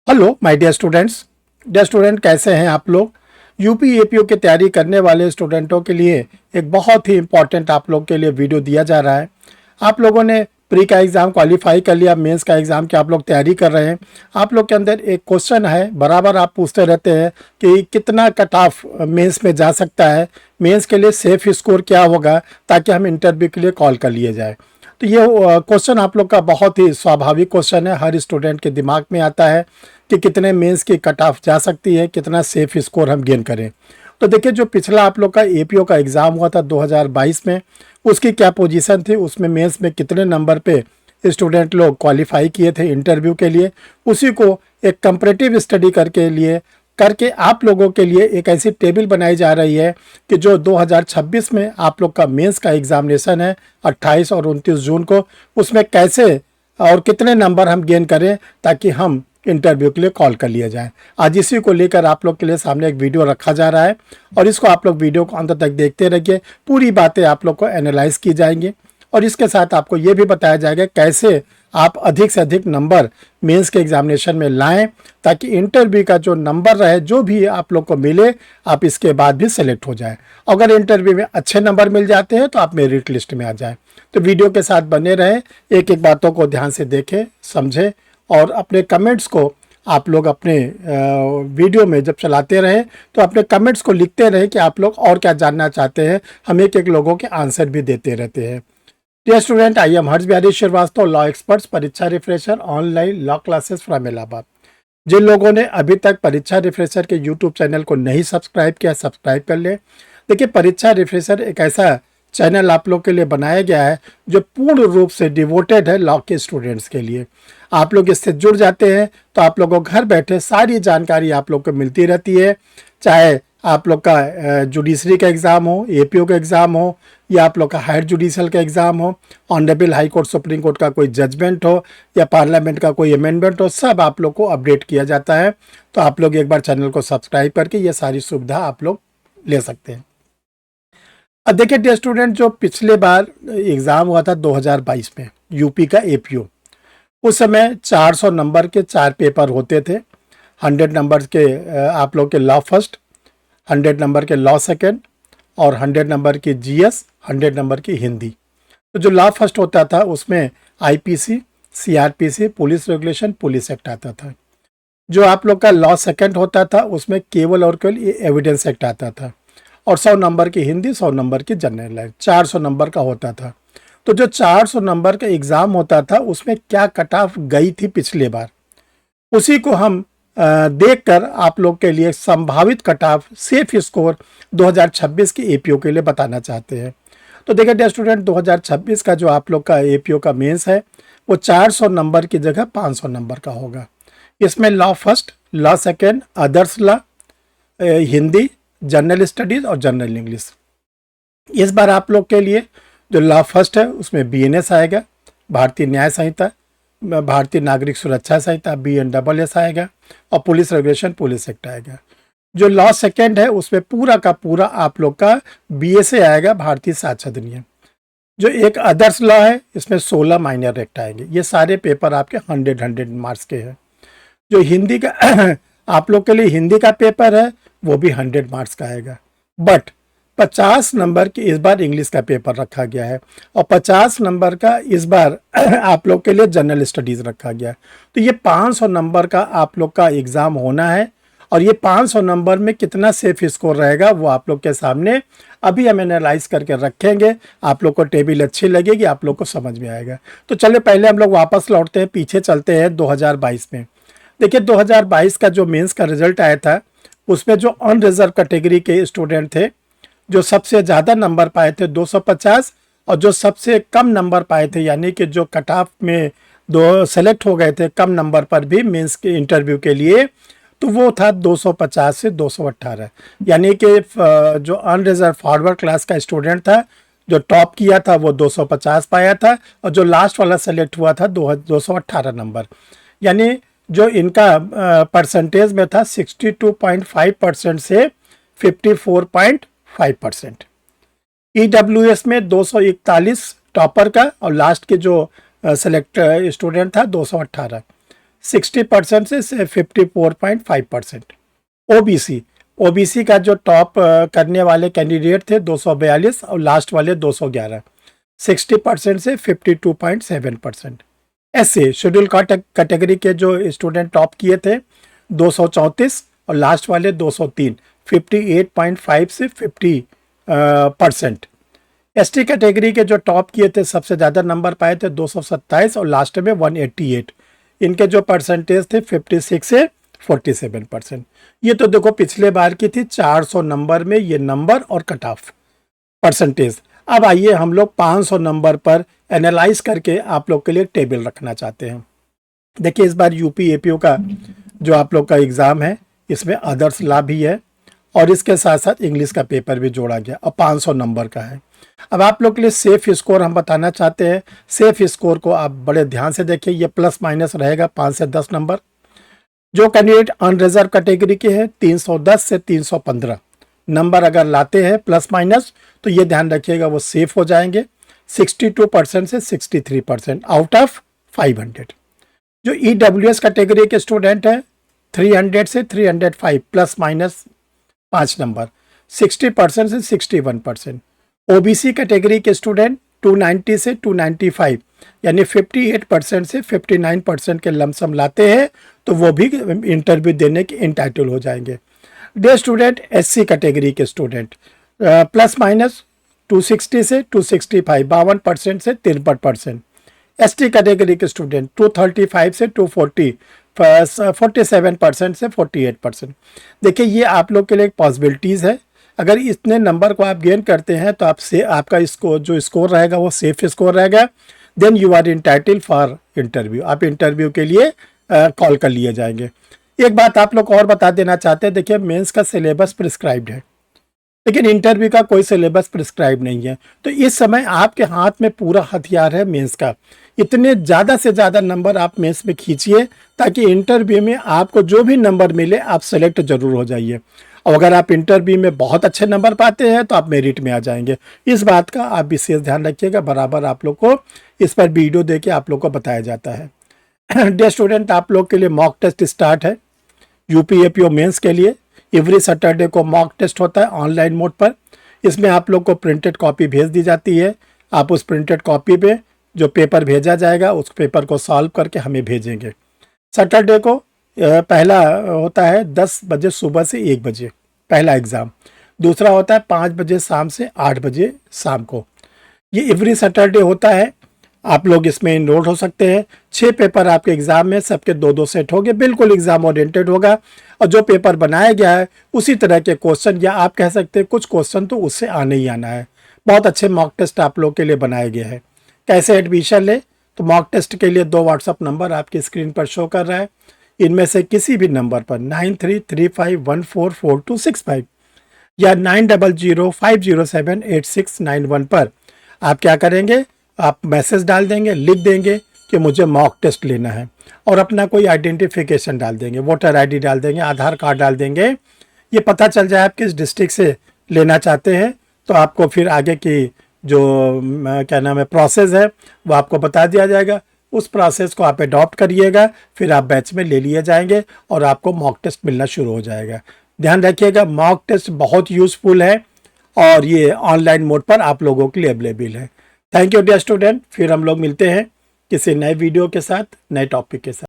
Hello my dear student कैसे हैं आप लोग। यूपी एपीओ की तैयारी करने वाले स्टूडेंटों के लिए एक बहुत ही इंपॉर्टेंट आप लोग के लिए वीडियो दिया जा रहा है। आप लोगों ने प्री का एग्ज़ाम क्वालिफाई कर लिया, मेंस का एग्ज़ाम की आप लोग तैयारी कर रहे हैं। आप लोग के अंदर एक क्वेश्चन है, बराबर आप पूछते रहते हैं कि कितना कट ऑफ मेंस में जा सकता है, मेंस के लिए सेफ स्कोर क्या होगा ताकि हम इंटरव्यू के लिए कॉल कर लिए जाए। तो ये क्वेश्चन आप लोग का बहुत ही स्वाभाविक क्वेश्चन है, हर स्टूडेंट के दिमाग में आता है कि कितने मेंस की कट ऑफ जा सकती है, कितना सेफ स्कोर हम गेन करें। तो देखिए, जो पिछला आप लोग का एपीओ का एग्ज़ाम हुआ था 2022 में, उसकी क्या पोजीशन थी, उसमें मेंस में कितने नंबर पे स्टूडेंट लोग क्वालिफाई किए थे इंटरव्यू के लिए, उसी को एक कंपैरेटिव स्टडी करके आप लोगों के लिए एक ऐसी टेबल बनाई जा रही है कि जो 2026 में आप लोग का मेंस का एग्जामिनेशन है 28 और 29 जून को, उसमें कैसे और कितने नंबर हम गेन करें ताकि हम इंटरव्यू के लिए कॉल कर लिया जाए। आज इसी को लेकर आप लोग के लिए सामने एक वीडियो रखा जा रहा है और इसको आप लोग वीडियो को अंत तक देखते रहिए। पूरी बातें आप लोग को एनालाइज की जाएंगी और इसके साथ आपको ये भी बताया जाएगा कैसे आप अधिक से अधिक नंबर मेंस के एग्जामिनेशन में लाएं ताकि इंटरव्यू का जो नंबर रहे, जो भी आप लोग को मिले, आप इसके बाद भी सेलेक्ट हो जाएं। अगर इंटरव्यू में अच्छे नंबर मिल जाते हैं तो आप मेरिट लिस्ट में आ जाएं। तो वीडियो के साथ बने रहें, एक एक बातों को ध्यान से देखें, समझें और अपने कमेंट्स को आप लोग अपने वीडियो में जब चलाते रहें तो अपने कमेंट्स को लिखते रहें कि आप लोग और क्या जानना चाहते हैं। हम एक एक लोगों के आंसर भी देते रहते हैं। Dear student, I am Harsh Bihari Shrivastava, law experts, परीक्षा refresher, online law classes from Allahabad. जिन लोगों ने अभी तक परीक्षा रिफ्रेशर के यूट्यूब चैनल को नहीं सब्सक्राइब किया, सब्सक्राइब कर लें। देखिए, परीक्षा रिफ्रेशर एक ऐसा चैनल आप लोग के लिए बनाया गया है जो पूर्ण रूप से डिवोटेड है लॉ के स्टूडेंट्स के लिए। आप लोग इससे जुड़ जाते हैं तो आप लोगों को घर बैठे सारी जानकारी आप लोग को मिलती रहती है, चाहे आप लोग का जुडिशरी का एग्ज़ाम हो, एपीओ का एग्ज़ाम हो, या आप लोग का हायर जुडिशल का एग्ज़ाम हो, honourable high court supreme court का कोई जजमेंट हो या पार्लियामेंट का कोई अमेंडमेंट हो, सब आप लोग को अपडेट किया जाता है। तो आप लोग एक बार चैनल को सब्सक्राइब करके ये सारी सुविधा आप लोग ले सकते हैं। अब देखिए डियर स्टूडेंट, जो पिछले बार एग्ज़ाम हुआ था 2022 में यूपी का एपीओ, उस समय 400 नंबर के 4 पेपर होते थे। 100 नंबर के आप लोग के लॉ फर्स्ट, 100 नंबर के लॉ सेकेंड और 100 नंबर की जीएस, 100 नंबर की हिंदी। तो जो लॉ फर्स्ट होता था उसमें IPC, CrPC, police regulation, police act आता था। जो आप लोग का लॉ सेकेंड होता था उसमें केवल और केवल ये एविडेंस एक्ट आता था और 100 नंबर की हिंदी, 100 नंबर की जनरल लाइन, 400 नंबर का होता था। तो जो 400 नंबर का एग्ज़ाम होता था उसमें क्या कट ऑफ गई थी पिछले बार, उसी को हम देखकर आप लोग के लिए संभावित कट ऑफ सेफ स्कोर 2026 के एपीओ के लिए बताना चाहते हैं। तो देखिए डियर स्टूडेंट, 2026 का जो आप लोग का एपीओ का मेंस है वो 400 नंबर की जगह 500 नंबर का होगा। इसमें law first, law second, others law, Hindi, general studies और जनरल इंग्लिश। इस बार आप लोग के लिए जो लॉ फर्स्ट है उसमें बीएनएस आएगा, भारतीय न्याय संहिता, भारतीय नागरिक सुरक्षा संहिता, BNSS आएगा और पुलिस रेगुलेशन, पुलिस एक्ट आएगा। जो लॉ सेकेंड है उसमें पूरा का पूरा आप लोग का BSA आएगा, भारतीय साक्ष्य अधिनियम। जो एक अदर्स लॉ है इसमें 16 माइनर एक्ट आएंगे। ये सारे पेपर आपके 100 मार्क्स के हैं। जो हिंदी का आप लोग के लिए हिंदी का पेपर है वो भी 100 मार्क्स का आएगा, बट 50 नंबर की इस बार इंग्लिश का पेपर रखा गया है और 50 नंबर का इस बार आप लोग के लिए जनरल स्टडीज़ रखा गया है। तो ये 500 नंबर का आप लोग का एग्ज़ाम होना है और ये 500 नंबर में कितना सेफ स्कोर रहेगा वो आप लोग के सामने अभी हम एनालाइज करके रखेंगे। आप लोग को टेबल अच्छी लगेगी, आप लोग को समझ में आएगा। तो चलिए पहले हम लोग वापस लौटते हैं, पीछे चलते हैं 2022 में। देखिए 2022 का जो मेंस का रिजल्ट आया था उसमें जो अनरिजर्व कैटेगरी के स्टूडेंट थे, जो सबसे ज़्यादा नंबर पाए थे 250 और जो सबसे कम नंबर पाए थे, यानी कि जो कट ऑफ में दो सेलेक्ट हो गए थे कम नंबर पर भी मेंस के इंटरव्यू के लिए, तो वो था 250 से 218। यानी कि जो अनरिजर्व फॉरवर्ड क्लास का स्टूडेंट था, जो टॉप किया था वो 250 पाया था और जो लास्ट वाला सेलेक्ट हुआ था 218 नंबर। यानी जो इनका परसेंटेज में था 62.5% से 54.5%। EWS में 241 टॉपर का और लास्ट के जो सेलेक्ट स्टूडेंट था 218। 60% से 54.5%। ओबीसी, ओबीसी का जो टॉप करने वाले कैंडिडेट थे 242 और लास्ट वाले 211, 60% से 52.7%। एससी शेड्यूल कैटेगरी के जो स्टूडेंट टॉप किए थे 234 और लास्ट वाले 203, 58.5 से 50%। एसटी कैटेगरी के जो टॉप किए थे सबसे ज़्यादा नंबर पाए थे 227 और लास्ट में 188, इनके जो परसेंटेज थे 56 से 47%। ये तो देखो पिछले बार की थी 400 नंबर में ये नंबर और कट ऑफ परसेंटेज। अब आइए हम लोग 500 नंबर पर एनालाइज करके आप लोग के लिए टेबल रखना चाहते हैं। देखिए इस बार यूपी एपीओ का जो आप लोग का एग्ज़ाम है इसमें अदर्स लॉ भी है और इसके साथ साथ इंग्लिश का पेपर भी जोड़ा गया और 500 नंबर का है। अब आप लोग के लिए सेफ स्कोर हम बताना चाहते हैं। सेफ स्कोर को आप बड़े ध्यान से देखिए, ये प्लस माइनस रहेगा 5 से 10 नंबर। जो कैंडिडेट अनरिजर्व कैटेगरी के हैं 310 से 315 नंबर अगर लाते हैं प्लस माइनस तो ये ध्यान रखिएगा वो सेफ हो जाएंगे। 62% से 63% आउट ऑफ 500। जो ईडब्ल्यूएस कैटेगरी के स्टूडेंट हैं 300 से 305 प्लस माइनस 5 नंबर, 60% से 61%। ओबीसी कैटेगरी के स्टूडेंट 290 से 295 यानी 58% से 59% के लमसम लाते हैं तो वो भी इंटरव्यू देने के इंटाइटल हो जाएंगे। डे स्टूडेंट एससी कैटेगरी के स्टूडेंट प्लस माइनस 260 से 265, 52% से 53%। एसटी कैटेगरी के स्टूडेंट 235 से 240, 47% से 48%। देखिए ये आप लोग के लिए एक पॉसिबिलिटीज़ है। अगर इतने नंबर को आप गेन करते हैं तो आपसे आपका स्कोर जो स्कोर रहेगा वो सेफ स्कोर रहेगा। Then you are entitle for interview, आप इंटरव्यू के लिए कॉल कर लिए जाएंगे। एक बात आप लोग और बता देना चाहते हैं, देखिए मेंस का सिलेबस प्रिस्क्राइब्ड है लेकिन इंटरव्यू का कोई सिलेबस प्रिस्क्राइब नहीं है। तो इस समय आपके हाथ में पूरा हथियार है मेंस का। इतने ज़्यादा से ज़्यादा नंबर आप मेंस में खींचिए ताकि इंटरव्यू में आपको जो भी नंबर मिले आप सेलेक्ट जरूर हो जाइए। और अगर आप इंटरव्यू में बहुत अच्छे नंबर पाते हैं तो आप मेरिट में आ जाएंगे। इस बात का आप विशेष ध्यान रखिएगा, बराबर आप लोग को इस पर वीडियो दे के आप लोग को बताया जाता है। डे स्टूडेंट आप लोग के लिए मॉक टेस्ट स्टार्ट है यूपी एपीओ मेंस के लिए। एवरी सैटरडे को मॉक टेस्ट होता है ऑनलाइन मोड पर। इसमें आप लोग को प्रिंटेड कॉपी भेज दी जाती है। आप उस प्रिंटेड कॉपी पे जो पेपर भेजा जाएगा उस पेपर को सॉल्व करके हमें भेजेंगे। सैटरडे को पहला होता है 10 बजे सुबह से 1 बजे पहला एग्ज़ाम। दूसरा होता है 5 बजे शाम से 8 बजे शाम को। ये एवरी सैटरडे होता है। आप लोग इसमें इनरोल हो सकते हैं। 6 पेपर आपके एग्ज़ाम में सबके 2-2 सेट होंगे, बिल्कुल एग्ज़ाम ओरिएंटेड होगा। और जो पेपर बनाया गया है उसी तरह के क्वेश्चन, या आप कह सकते हैं कुछ क्वेश्चन तो उससे आने ही आना है। बहुत अच्छे मॉक टेस्ट आप लोग के लिए बनाए गए हैं। कैसे एडमिशन ले, तो मॉक टेस्ट के लिए 2 व्हाट्सअप नंबर आपकी स्क्रीन पर शो कर रहा है। इनमें से किसी भी नंबर पर 9335144265 या 9005078691 पर आप क्या करेंगे, आप मैसेज डाल देंगे, लिख देंगे कि मुझे मॉक टेस्ट लेना है और अपना कोई आइडेंटिफिकेशन डाल देंगे, वोटर आईडी डाल देंगे, आधार कार्ड डाल देंगे। ये पता चल जाए आप किस डिस्ट्रिक्ट से लेना चाहते हैं तो आपको फिर आगे की जो क्या नाम है प्रोसेस है वो आपको बता दिया जाएगा। उस प्रोसेस को आप अडॉप्ट करिएगा, फिर आप बैच में ले लिए जाएंगे और आपको मॉक टेस्ट मिलना शुरू हो जाएगा। ध्यान रखिएगा मॉक टेस्ट बहुत यूज़फुल है और ये ऑनलाइन मोड पर आप लोगों के लिए अवेलेबल है। Thank you dear student. फिर हम लोग मिलते हैं किसी नए वीडियो के साथ, नए टॉपिक के साथ।